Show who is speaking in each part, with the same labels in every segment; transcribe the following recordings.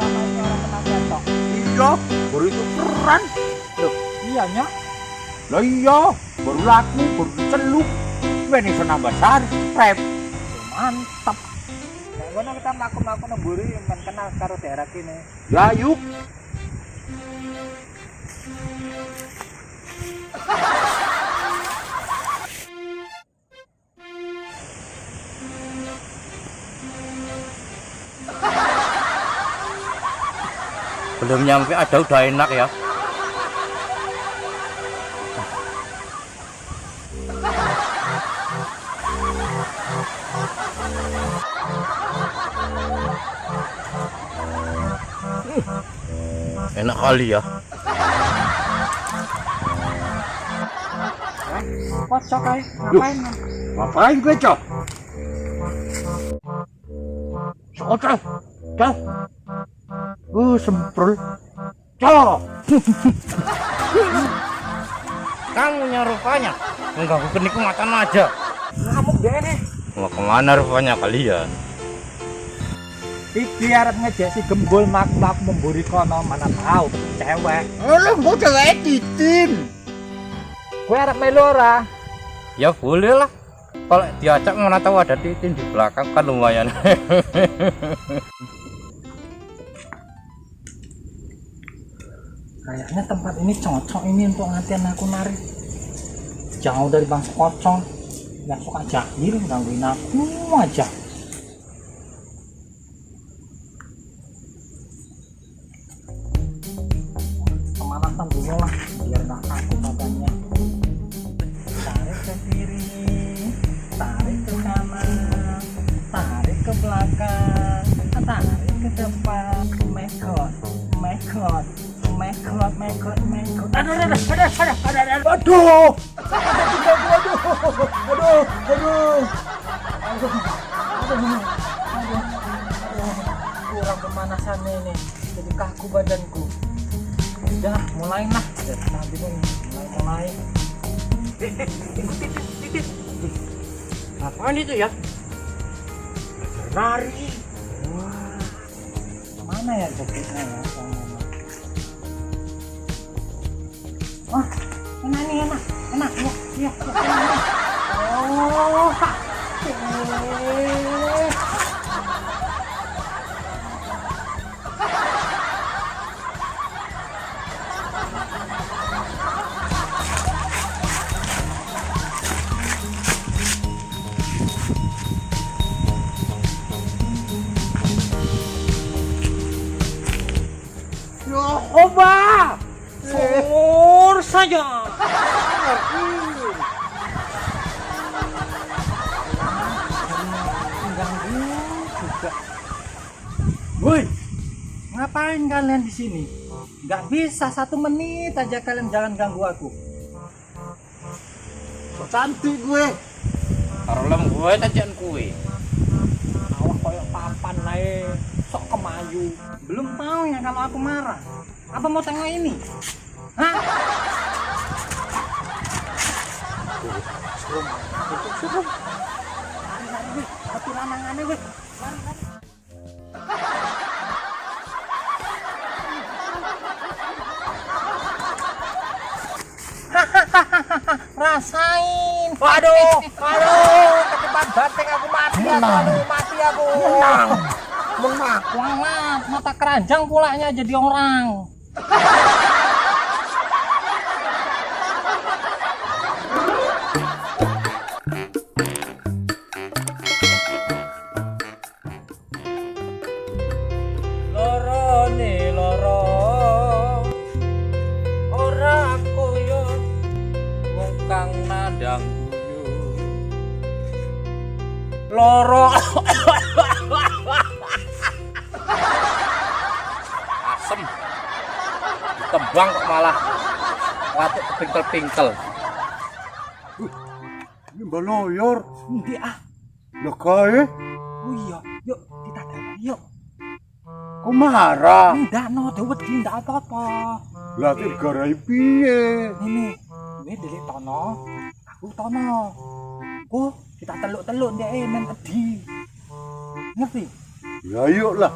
Speaker 1: namanya orang kena ketok.
Speaker 2: Iya, baru itu peran.
Speaker 1: Loh, iya nya.
Speaker 2: Lah iya, baru laku, baru celuk. Ini senambah sarprep.
Speaker 1: Mantap. Nek ngono kita mlaku-mlaku nemburi men kenal karo daerah kene.
Speaker 2: Ya yuk.
Speaker 3: Belum nyampe ada udah enak ya. Enak kali ya.
Speaker 1: Kocok ae, ngapain?
Speaker 2: Ngapain gue, Cok? Cok. Cok. Semprol. Cok.
Speaker 3: Kamu rupanya mengganggu kenikmatan aja.
Speaker 1: Ngamuk deh nih.
Speaker 3: Mau kemana rupanya kalian?
Speaker 1: Iki arep ngejek si gembul mlaku-mlaku memburi kono, mana tahu cewek.
Speaker 2: Lu mau cewek titin.
Speaker 1: Gue arep melu ora?
Speaker 3: Ya boleh lah. Kalau diajak mana tahu ada titin di belakang kan lumayan.
Speaker 1: Kayaknya tempat ini cocok ini untuk latihan aku nari. Jauh dari bangsa pocong yang suka jahil gangguin aku aja. Pemanasan dulu lah biar nggak kaku badannya. Tarik ke kiri, tarik ke kanan, tarik ke belakang, tarik ke depan. Mekot, mekot. Mekot.
Speaker 2: Aduh.
Speaker 1: Kurang pemanasannya ini, jadi kaku badanku. Udah, mulai lah. Tadi mulai.
Speaker 3: Apaan itu ya?
Speaker 2: Nari.
Speaker 1: Wah, mana ya jadinya ya? Wah, enak nih, enak. Iya. Oh,
Speaker 2: Oba.
Speaker 1: sumur saja. Ganggu juga.
Speaker 2: Woi,
Speaker 1: Ngapain kalian di sini? Nggak bisa 1 menit aja kalian jangan ganggu aku.
Speaker 2: so cantik gue.
Speaker 3: Karolem gue tajian kue.
Speaker 1: Awak koyok papan lae, sok kemayu. Belum tahu ya kalau aku marah. Apa mau tengok ini? Hah? Serum. Lari, weh. Tapi lanangannya, weh. Lari. Rasain. Waduh. Kecepat bating aku mati aku.
Speaker 2: Menang.
Speaker 1: Walah, mata keranjang pulanya jadi orang.
Speaker 3: Loro ora koyo mungkang nadang guyu. Loro asem ditembang kok malah watuk kepingkel-pingkel.
Speaker 2: Ini baloyor.
Speaker 1: Ndi ah.
Speaker 2: Lah kae,
Speaker 1: Oh iya, yuk kita dalam yuk.
Speaker 2: kok marah?
Speaker 1: Ndak no, dewet ndak apa-apa.
Speaker 2: Lah digarai piye?
Speaker 1: Ini gue delik tono, aku tono. Kita teluk-teluk ndek men pedhi. Ngerti?
Speaker 2: Ya yuk lah.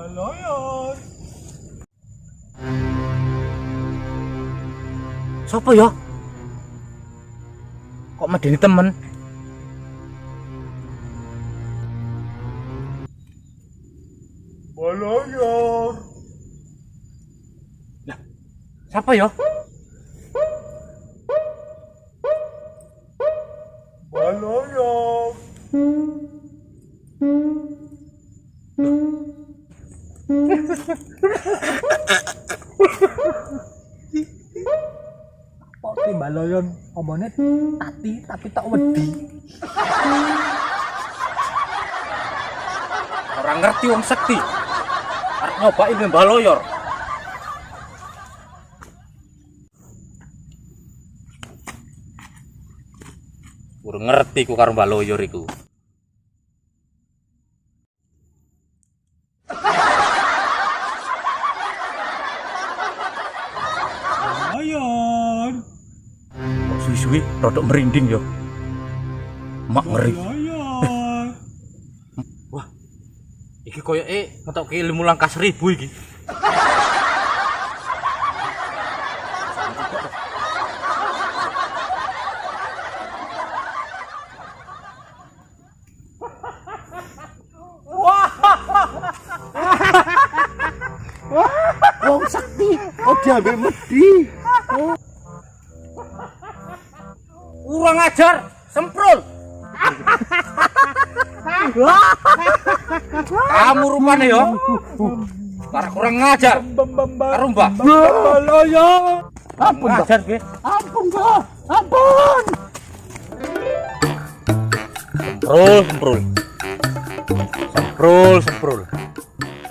Speaker 2: Baloyor.
Speaker 3: Sopo ya? Kok medeni temen?
Speaker 2: Baloyor.
Speaker 3: Siapa ya?
Speaker 2: Baloyor.
Speaker 1: Kok timbaloyon omone tati tapi tak wedi.
Speaker 3: Orang ngerti wong sekti. Arep nyobain Mbah Loyor. Urung ngerti ku karo Mbah Loyor iku.
Speaker 2: Baloyor.
Speaker 3: Kok suwi-suwi rodok merinding ya. Mak ngeri.
Speaker 2: Baloyor.
Speaker 3: Wah. Iki koyoke ngetokke ilmu langkah 1000 iki.
Speaker 2: Wong sakti. Oh diambil medi.
Speaker 3: Kurang ajar, semprul. Kamu rupanya ya. Para kurang ngajar. Karo Mbah.
Speaker 2: Baloyor.
Speaker 3: Ampun ngajar ge.
Speaker 2: Ampun, Mbah. Ampun.
Speaker 3: Semprul. Semprul.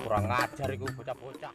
Speaker 3: Kurang ngajar iku bocah-bocah.